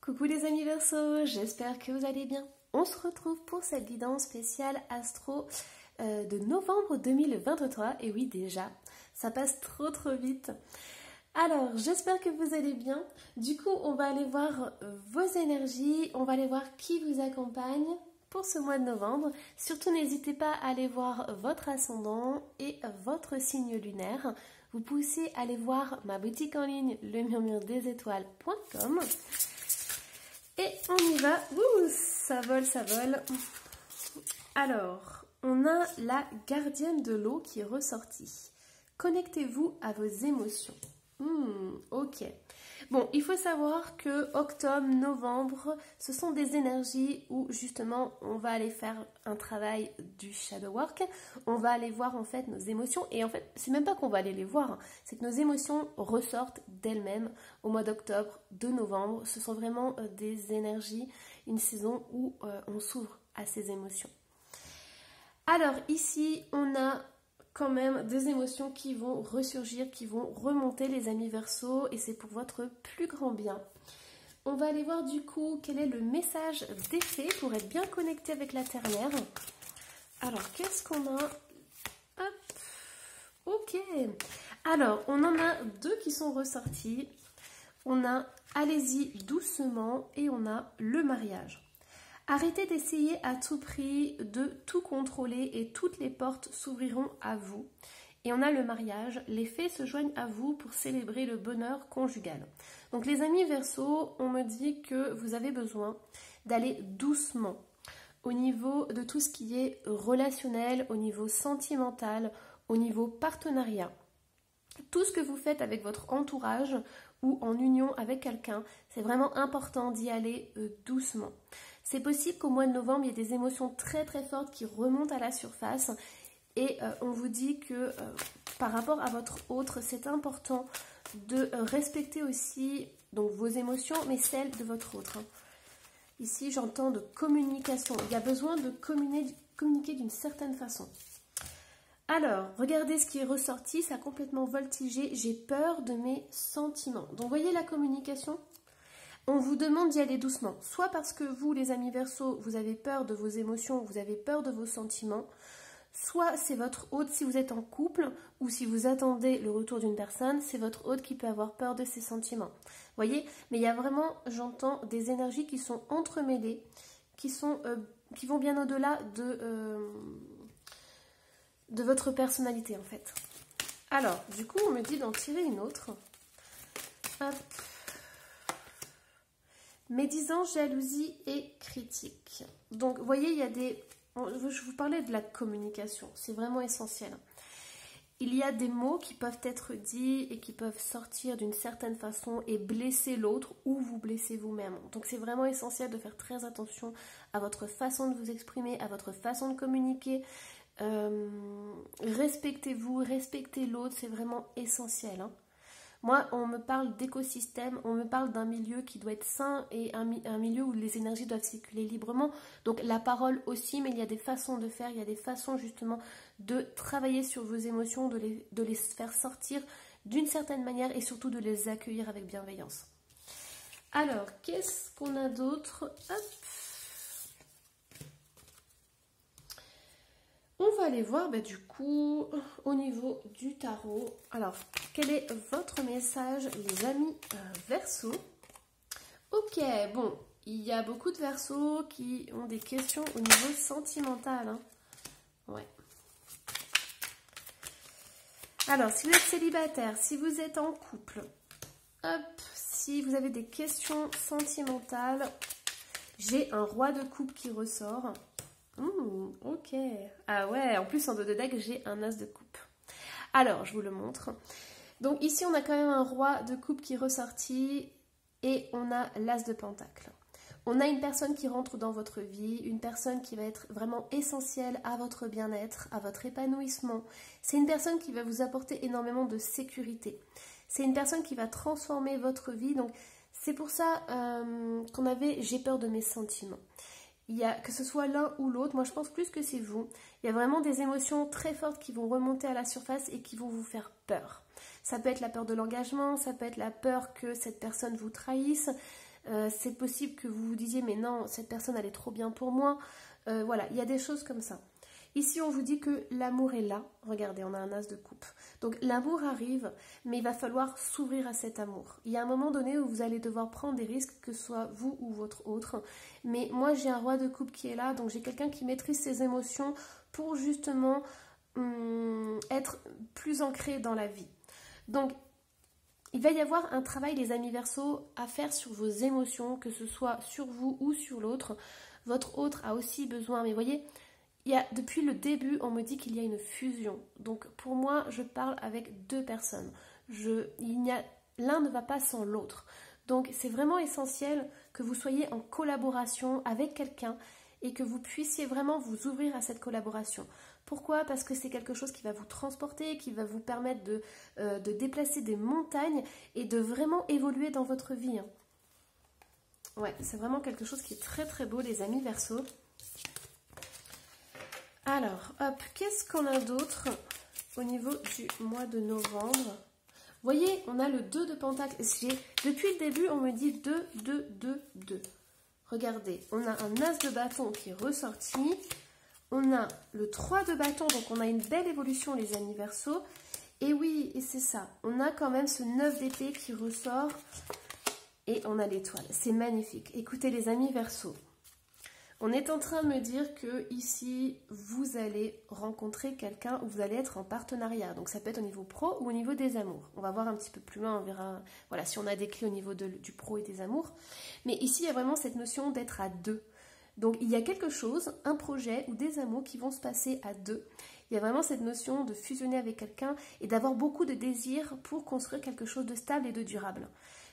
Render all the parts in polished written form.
Coucou les amis Verseau, j'espère que vous allez bien. On se retrouve pour cette guidance spéciale astro de novembre 2023. Et oui déjà, ça passe trop vite. Alors, j'espère que vous allez bien. Du coup, on va aller voir vos énergies, on va aller voir qui vous accompagne pour ce mois de novembre. Surtout, n'hésitez pas à aller voir votre ascendant et votre signe lunaire. Vous pouvez aussi aller voir ma boutique en ligne, lemurmuredesétoiles.com. Et on y va. Ouh, ça vole, ça vole. Alors, on a la gardienne de l'eau qui est ressortie. Connectez-vous à vos émotions. Ok. Bon, il faut savoir que octobre, novembre, ce sont des énergies où justement on va aller faire un travail du shadow work. On va aller voir en fait nos émotions. Et en fait, c'est même pas qu'on va aller les voir, hein. C'est que nos émotions ressortent d'elles-mêmes au mois d'octobre, de novembre. Ce sont vraiment des énergies, une saison où on s'ouvre à ces émotions. Alors ici, on a quand même des émotions qui vont ressurgir, qui vont remonter les amis Verseau, et c'est pour votre plus grand bien. On va aller voir du coup quel est le message des fées pour être bien connecté avec la terre-mère. Alors qu'est-ce qu'on a? Hop, ok. Alors on en a deux qui sont ressortis. On a allez-y doucement et on a le mariage. Arrêtez d'essayer à tout prix de tout contrôler et toutes les portes s'ouvriront à vous. Et on a le mariage, les fées se joignent à vous pour célébrer le bonheur conjugal. Donc les amis Verseau, on me dit que vous avez besoin d'aller doucement au niveau de tout ce qui est relationnel, au niveau sentimental, au niveau partenariat. Tout ce que vous faites avec votre entourage ou en union avec quelqu'un, c'est vraiment important d'y aller doucement. C'est possible qu'au mois de novembre, il y ait des émotions très fortes qui remontent à la surface et on vous dit que par rapport à votre autre, c'est important de respecter aussi donc, vos émotions, mais celles de votre autre. Ici, j'entends de communication. Il y a besoin de communiquer d'une certaine façon. Alors, regardez ce qui est ressorti, ça a complètement voltigé. J'ai peur de mes sentiments. Donc, voyez la communication? On vous demande d'y aller doucement. Soit parce que vous, les amis Verseau, vous avez peur de vos émotions, vous avez peur de vos sentiments. Soit c'est votre hôte si vous êtes en couple ou si vous attendez le retour d'une personne, c'est votre hôte qui peut avoir peur de ses sentiments. Voyez? Mais il y a vraiment, j'entends, des énergies qui sont entremêlées, qui vont bien au-delà de votre personnalité en fait. Alors, du coup, on me dit d'en tirer une autre. Hop. Médisance, jalousie et critique. Donc, vous voyez, il y a des... Je vous parlais de la communication, c'est vraiment essentiel. Il y a des mots qui peuvent être dits et qui peuvent sortir d'une certaine façon et blesser l'autre ou vous blesser vous-même. Donc, c'est vraiment essentiel de faire très attention à votre façon de vous exprimer, à votre façon de communiquer. Respectez-vous, respectez l'autre, c'est vraiment essentiel, hein. Moi, on me parle d'écosystème, on me parle d'un milieu qui doit être sain et un milieu où les énergies doivent circuler librement. Donc la parole aussi, mais il y a des façons de faire, il y a des façons justement de travailler sur vos émotions, de les faire sortir d'une certaine manière et surtout de les accueillir avec bienveillance. Alors, qu'est-ce qu'on a d'autre? Hop. On va aller voir du coup au niveau du tarot. Alors, quel est votre message les amis Verseau? Ok, bon, il y a beaucoup de Verseaux qui ont des questions au niveau sentimental, hein. Ouais. Alors, si vous êtes célibataire, si vous êtes en couple, hop, si vous avez des questions sentimentales, j'ai un roi de coupe qui ressort. Ok. Ah ouais, en plus en dos de deck, j'ai un as de coupe. Alors, je vous le montre. Donc ici, on a quand même un roi de coupe qui est ressorti et on a l'as de pentacle. On a une personne qui rentre dans votre vie, une personne qui va être vraiment essentielle à votre bien-être, à votre épanouissement. C'est une personne qui va vous apporter énormément de sécurité. C'est une personne qui va transformer votre vie. Donc, c'est pour ça qu'on avait « j'ai peur de mes sentiments ». Il y a, que ce soit l'un ou l'autre, moi je pense plus que c'est vous. Il y a vraiment des émotions très fortes qui vont remonter à la surface et qui vont vous faire peur. Ça peut être la peur de l'engagement, ça peut être la peur que cette personne vous trahisse, C'est possible que vous vous disiez, mais non, cette personne, elle est trop bien pour moi. Voilà, il y a des choses comme ça. Ici, on vous dit que l'amour est là. Regardez, on a un as de coupe. Donc, l'amour arrive, mais il va falloir s'ouvrir à cet amour. Il y a un moment donné où vous allez devoir prendre des risques, que ce soit vous ou votre autre. Mais moi, j'ai un roi de coupe qui est là, donc j'ai quelqu'un qui maîtrise ses émotions pour justement être plus ancré dans la vie. Donc, il va y avoir un travail, les amis Verseaux, à faire sur vos émotions, que ce soit sur vous ou sur l'autre. Votre autre a aussi besoin, mais voyez, depuis le début, on me dit qu'il y a une fusion. Donc pour moi, je parle avec deux personnes. L'un ne va pas sans l'autre. Donc c'est vraiment essentiel que vous soyez en collaboration avec quelqu'un et que vous puissiez vraiment vous ouvrir à cette collaboration. Pourquoi? Parce que c'est quelque chose qui va vous transporter, qui va vous permettre de déplacer des montagnes et de vraiment évoluer dans votre vie. Ouais, c'est vraiment quelque chose qui est très très beau, les amis Verseaux. Alors, hop, qu'est-ce qu'on a d'autre au niveau du mois de novembre? Vous voyez, on a le 2 de Pentacle. Depuis le début, on me dit 2, 2, 2, 2. Regardez, on a un as de bâton qui est ressorti. On a le 3 de bâton, donc on a une belle évolution, les amis Verseaux. Et oui, et c'est ça, on a quand même ce 9 d'épée qui ressort. Et on a l'étoile, c'est magnifique. Écoutez, les amis Verseaux. On est en train de me dire que ici, vous allez rencontrer quelqu'un ou vous allez être en partenariat. Donc ça peut être au niveau pro ou au niveau des amours. On va voir un petit peu plus loin, on verra voilà, si on a des clés au niveau du pro et des amours. Mais ici, il y a vraiment cette notion d'être à deux. Donc il y a quelque chose, un projet ou des amours qui vont se passer à deux. Il y a vraiment cette notion de fusionner avec quelqu'un et d'avoir beaucoup de désirs pour construire quelque chose de stable et de durable.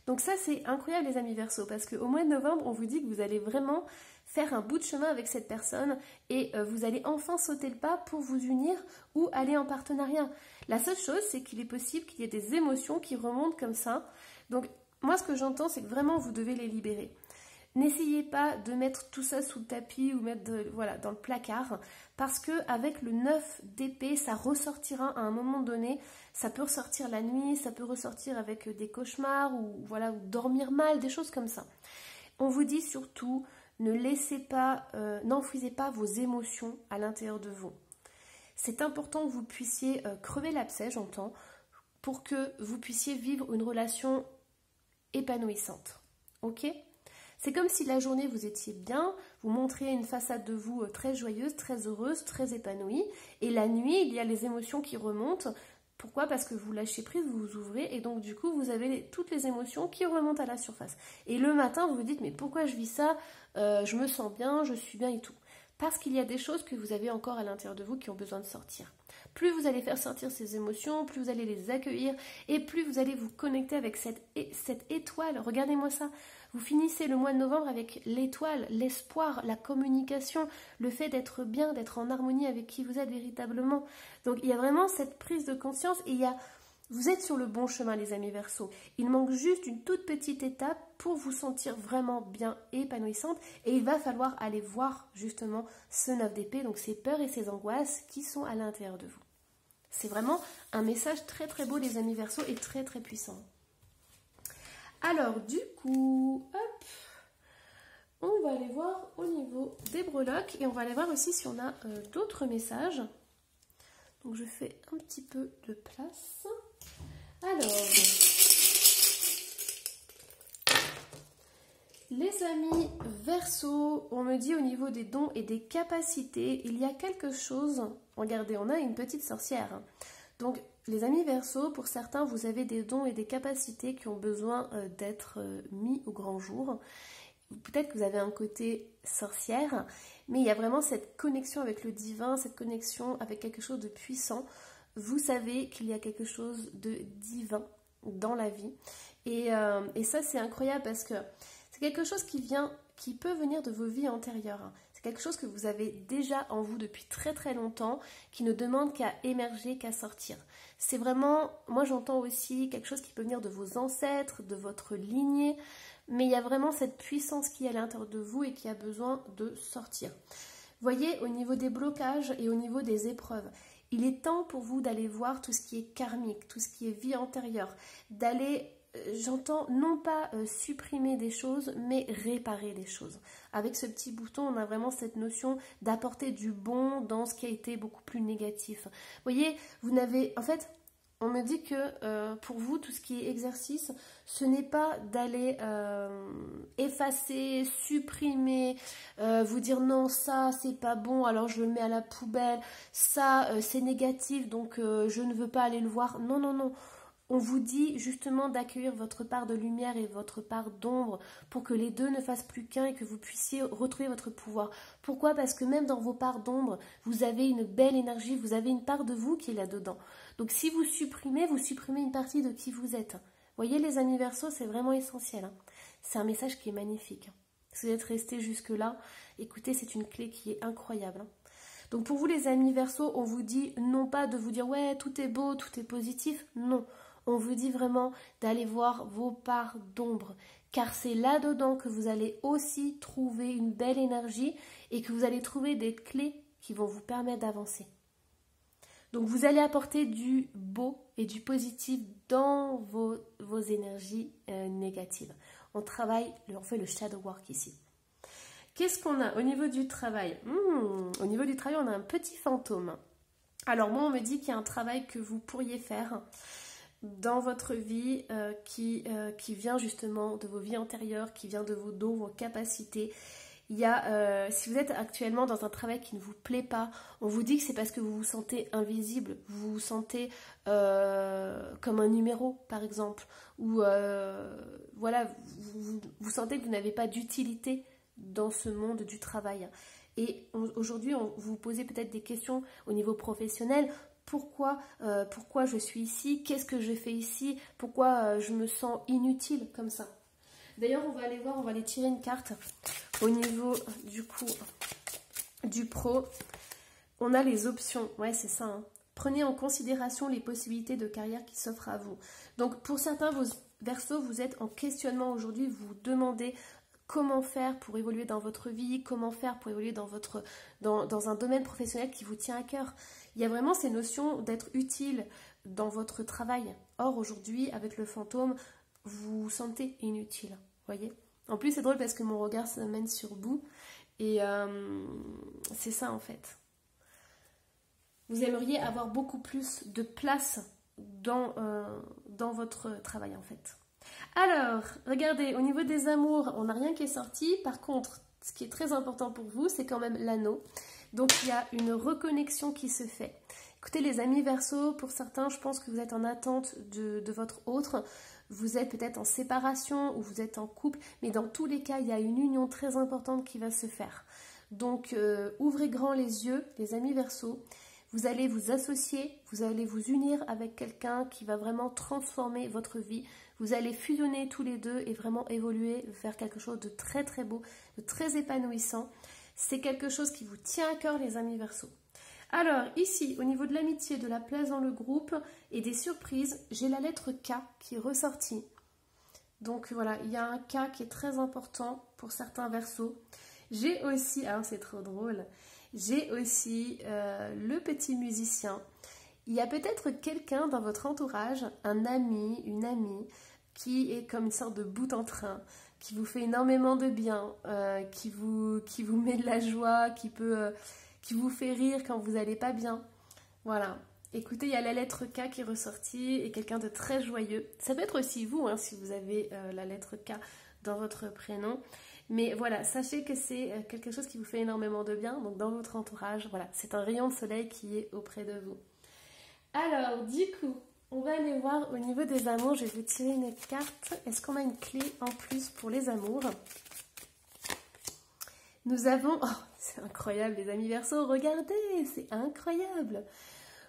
Donc ça, c'est incroyable, les amis Verseaux, parce qu'au mois de novembre, on vous dit que vous allez vraiment faire un bout de chemin avec cette personne et vous allez enfin sauter le pas pour vous unir ou aller en partenariat. La seule chose, c'est qu'il est possible qu'il y ait des émotions qui remontent comme ça. Donc moi, ce que j'entends, c'est que vraiment, vous devez les libérer. N'essayez pas de mettre tout ça sous le tapis ou mettre voilà, dans le placard, parce qu'avec le 9 d'épée, ça ressortira à un moment donné. Ça peut ressortir la nuit, ça peut ressortir avec des cauchemars ou, voilà, ou dormir mal, des choses comme ça. On vous dit surtout, ne laissez pas, n'enfouisez pas vos émotions à l'intérieur de vous. C'est important que vous puissiez crever l'abcès, j'entends, pour que vous puissiez vivre une relation épanouissante. Ok ? C'est comme si la journée vous étiez bien, vous montriez une façade de vous très joyeuse, très heureuse, très épanouie. Et la nuit, il y a les émotions qui remontent. Pourquoi? Parce que vous lâchez prise, vous vous ouvrez et donc du coup vous avez toutes les émotions qui remontent à la surface. Et le matin vous vous dites mais pourquoi je vis ça? Je me sens bien, je suis bien et tout. Parce qu'il y a des choses que vous avez encore à l'intérieur de vous qui ont besoin de sortir. Plus vous allez faire sortir ces émotions, plus vous allez les accueillir et plus vous allez vous connecter avec cette étoile. Regardez-moi ça. Vous finissez le mois de novembre avec l'étoile, l'espoir, la communication, le fait d'être bien, d'être en harmonie avec qui vous êtes véritablement. Donc il y a vraiment cette prise de conscience et vous êtes sur le bon chemin, les amis Verseaux. Il manque juste une toute petite étape pour vous sentir vraiment bien et épanouissante. Et il va falloir aller voir justement ce 9 d'épée, donc ces peurs et ces angoisses qui sont à l'intérieur de vous. C'est vraiment un message très très beau, les amis Verseaux, et très très puissant. Alors du coup, hop, on va aller voir au niveau des breloques et on va aller voir aussi si on a d'autres messages. Donc je fais un petit peu de place. Alors, les amis Verseaux, on me dit au niveau des dons et des capacités, il y a quelque chose. Regardez, on a une petite sorcière. Donc, les amis Verseaux, pour certains, vous avez des dons et des capacités qui ont besoin d'être mis au grand jour. Peut-être que vous avez un côté sorcière, mais il y a vraiment cette connexion avec le divin, cette connexion avec quelque chose de puissant. Vous savez qu'il y a quelque chose de divin dans la vie. Et ça, c'est incroyable parce que c'est quelque chose qui peut venir de vos vies antérieures. C'est quelque chose que vous avez déjà en vous depuis très très longtemps, qui ne demande qu'à émerger, qu'à sortir. C'est vraiment, moi j'entends aussi quelque chose qui peut venir de vos ancêtres, de votre lignée, mais il y a vraiment cette puissance qui est à l'intérieur de vous et qui a besoin de sortir. Voyez, au niveau des blocages et au niveau des épreuves, il est temps pour vous d'aller voir tout ce qui est karmique, tout ce qui est vie antérieure, d'aller j'entends non pas supprimer des choses, mais réparer des choses. Avec ce petit bouton, on a vraiment cette notion d'apporter du bon dans ce qui a été beaucoup plus négatif. Vous voyez, vous n'avez... En fait, on me dit que pour vous, tout ce qui est exercice, ce n'est pas d'aller effacer, supprimer, vous dire non, ça c'est pas bon, alors je le mets à la poubelle, ça c'est négatif, donc je ne veux pas aller le voir. Non, non, non. On vous dit justement d'accueillir votre part de lumière et votre part d'ombre pour que les deux ne fassent plus qu'un et que vous puissiez retrouver votre pouvoir. Pourquoi? Parce que même dans vos parts d'ombre, vous avez une belle énergie, vous avez une part de vous qui est là-dedans. Donc si vous supprimez une partie de qui vous êtes. Voyez les amis Verseaux, c'est vraiment essentiel. C'est un message qui est magnifique. Si vous êtes restés jusque-là, écoutez, c'est une clé qui est incroyable. Donc pour vous les amis Verseaux, on vous dit non pas de vous dire ouais, tout est beau, tout est positif, non. On vous dit vraiment d'aller voir vos parts d'ombre, car c'est là-dedans que vous allez aussi trouver une belle énergie et que vous allez trouver des clés qui vont vous permettre d'avancer. Donc vous allez apporter du beau et du positif dans vos énergies négatives. On fait le shadow work ici. Qu'est-ce qu'on a au niveau du travail? Au niveau du travail, on a un petit fantôme. Alors moi, on me dit qu'il y a un travail que vous pourriez faire dans votre vie qui vient justement de vos vies antérieures, qui vient de vos dons, vos capacités. Il y a, si vous êtes actuellement dans un travail qui ne vous plaît pas, on vous dit que c'est parce que vous vous sentez invisible, vous vous sentez comme un numéro par exemple, ou voilà, vous sentez que vous n'avez pas d'utilité dans ce monde du travail. Et aujourd'hui, vous vous posez peut-être des questions au niveau professionnel. Pourquoi je suis ici? Qu'est-ce que je fais ici? Pourquoi je me sens inutile comme ça? D'ailleurs, on va aller voir, on va aller tirer une carte au niveau du coup du pro. On a les options, ouais c'est ça. Prenez en considération les possibilités de carrière qui s'offrent à vous. Donc pour certains, vos Verseaux, vous êtes en questionnement aujourd'hui, vous vous demandez comment faire pour évoluer dans votre vie, comment faire pour évoluer dans un domaine professionnel qui vous tient à cœur. Il y a vraiment ces notions d'être utile dans votre travail. Or, aujourd'hui, avec le fantôme, vous vous sentez inutile, voyez. En plus, c'est drôle parce que mon regard se mène sur vous et c'est ça en fait. Vous aimeriez avoir beaucoup plus de place dans votre travail en fait. Alors, regardez, au niveau des amours, on n'a rien qui est sorti. Par contre, ce qui est très important pour vous, c'est quand même l'anneau. Donc, il y a une reconnexion qui se fait. Écoutez, les amis Verseaux, pour certains, je pense que vous êtes en attente de votre autre. Vous êtes peut-être en séparation ou vous êtes en couple. Mais dans tous les cas, il y a une union très importante qui va se faire. Donc, ouvrez grand les yeux, les amis Verseaux. Vous allez vous associer, vous allez vous unir avec quelqu'un qui va vraiment transformer votre vie. Vous allez fusionner tous les deux et vraiment évoluer vers quelque chose de très très beau, de très épanouissant. C'est quelque chose qui vous tient à cœur les amis Verseaux. Alors ici, au niveau de l'amitié, de la place dans le groupe et des surprises, j'ai la lettre K qui est ressortie. Donc voilà, il y a un K qui est très important pour certains Verseaux. J'ai aussi, alors c'est trop drôle, j'ai aussi le petit musicien. Il y a peut-être quelqu'un dans votre entourage, un ami, une amie, qui est comme une sorte de bout en train, qui vous fait énormément de bien, qui vous met de la joie, qui vous fait rire quand vous n'allez pas bien. Voilà. Écoutez, il y a la lettre K qui est ressortie et quelqu'un de très joyeux. Ça peut être aussi vous, hein, si vous avez la lettre K dans votre prénom. Mais voilà, sachez que c'est quelque chose qui vous fait énormément de bien. Donc dans votre entourage, voilà, c'est un rayon de soleil qui est auprès de vous. Alors, du coup, on va aller voir au niveau des amours. Je vais vous tirer une carte. Est-ce qu'on a une clé en plus pour les amours? Nous avons... Oh, c'est incroyable les amis Verseaux, regardez, c'est incroyable.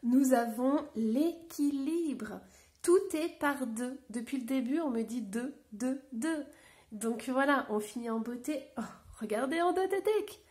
Nous avons l'équilibre. Tout est par deux. Depuis le début, on me dit 2, 2, 2. Donc voilà, on finit en beauté. Oh, regardez en dotétique.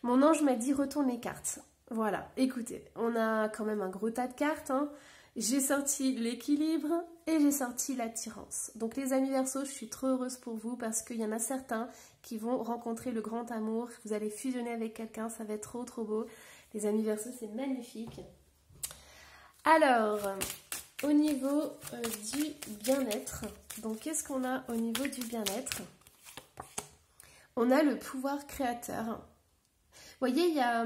Mon ange m'a dit retourne les cartes. Voilà, écoutez, on a quand même un gros tas de cartes. Hein. J'ai sorti l'équilibre et j'ai sorti l'attirance. Donc les amis Verseaux, je suis trop heureuse pour vous parce qu'il y en a certains qui vont rencontrer le grand amour. Vous allez fusionner avec quelqu'un, ça va être trop trop beau. Les amis Verseaux, c'est magnifique. Alors, au niveau du bien-être. Donc, qu'est-ce qu'on a au niveau du bien-être? On a le pouvoir créateur. Vous voyez, il y a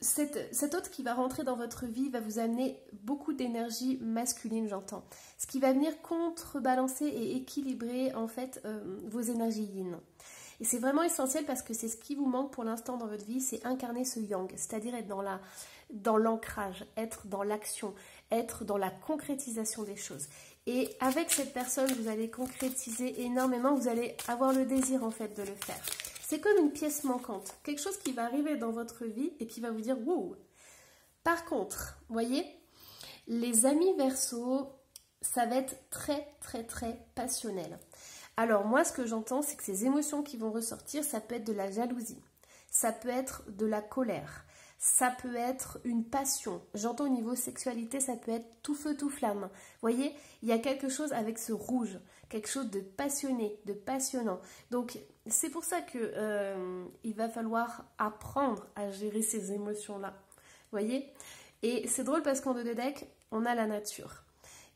cet autre qui va rentrer dans votre vie va vous amener beaucoup d'énergie masculine, j'entends. Ce qui va venir contrebalancer et équilibrer en fait vos énergies yin. Et c'est vraiment essentiel parce que c'est ce qui vous manque pour l'instant dans votre vie, c'est incarner ce yang, c'est-à-dire être dans l'ancrage, être dans l'action, être dans la concrétisation des choses. Et avec cette personne, vous allez concrétiser énormément, vous allez avoir le désir en fait de le faire. C'est comme une pièce manquante, quelque chose qui va arriver dans votre vie et qui va vous dire « wow ». Par contre, vous voyez, les amis Verseau, ça va être très très très passionnel. Alors moi, ce que j'entends, c'est que ces émotions qui vont ressortir, ça peut être de la jalousie, ça peut être de la colère, ça peut être une passion. J'entends au niveau sexualité, ça peut être tout feu, tout flamme. Vous voyez, il y a quelque chose avec ce rouge, quelque chose de passionné, de passionnant. Donc, c'est pour ça que il va falloir apprendre à gérer ces émotions-là. Vous voyez? Et c'est drôle parce qu'en 2 deck, on a la nature.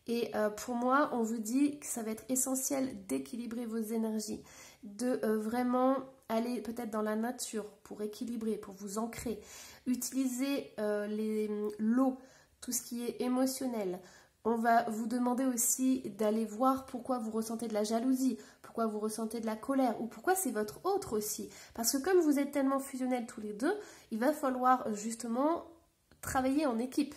Et pour moi, on vous dit que ça va être essentiel d'équilibrer vos énergies, de vraiment aller peut-être dans la nature pour équilibrer, pour vous ancrer. Utilisez l'eau, tout ce qui est émotionnel. On va vous demander aussi d'aller voir pourquoi vous ressentez de la jalousie, pourquoi vous ressentez de la colère ou pourquoi c'est votre autre aussi. Parce que comme vous êtes tellement fusionnels tous les deux, il va falloir justement travailler en équipe.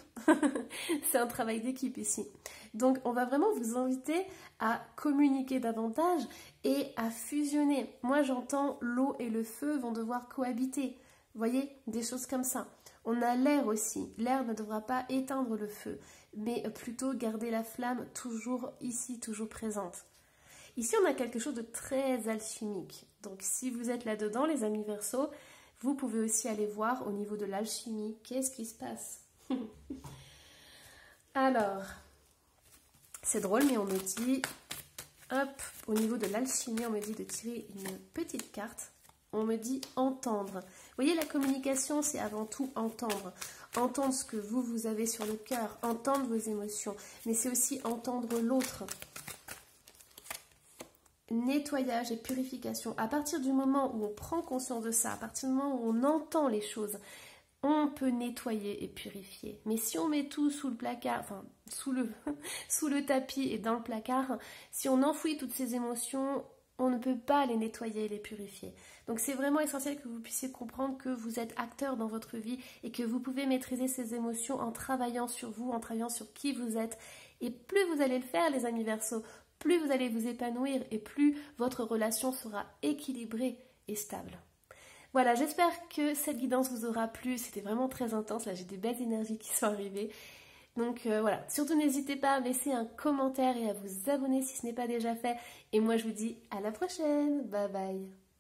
C'est un travail d'équipe ici. Donc, on va vraiment vous inviter à communiquer davantage et à fusionner. Moi, j'entends l'eau et le feu vont devoir cohabiter. Vous voyez, des choses comme ça. On a l'air aussi. L'air ne devra pas éteindre le feu, mais plutôt garder la flamme toujours ici, toujours présente. Ici, on a quelque chose de très alchimique. Donc, si vous êtes là-dedans, les amis Verseau, vous pouvez aussi aller voir au niveau de l'alchimie, qu'est-ce qui se passe. Alors, c'est drôle, mais on me dit, hop, au niveau de l'alchimie, on me dit de tirer une petite carte. On me dit entendre. Vous voyez, la communication, c'est avant tout entendre. Entendre ce que vous avez sur le cœur, entendre vos émotions, mais c'est aussi entendre l'autre. Nettoyage et purification. À partir du moment où on prend conscience de ça, à partir du moment où on entend les choses, on peut nettoyer et purifier. Mais si on met tout sous le placard, enfin sous le tapis et dans le placard, si on enfouit toutes ces émotions, on ne peut pas les nettoyer et les purifier. Donc c'est vraiment essentiel que vous puissiez comprendre que vous êtes acteur dans votre vie et que vous pouvez maîtriser ces émotions en travaillant sur vous, en travaillant sur qui vous êtes. Et plus vous allez le faire, les amis Verseau, plus vous allez vous épanouir et plus votre relation sera équilibrée et stable. Voilà, j'espère que cette guidance vous aura plu. C'était vraiment très intense. Là, j'ai des belles énergies qui sont arrivées. Donc voilà, surtout n'hésitez pas à laisser un commentaire et à vous abonner si ce n'est pas déjà fait. Et moi, je vous dis à la prochaine. Bye bye.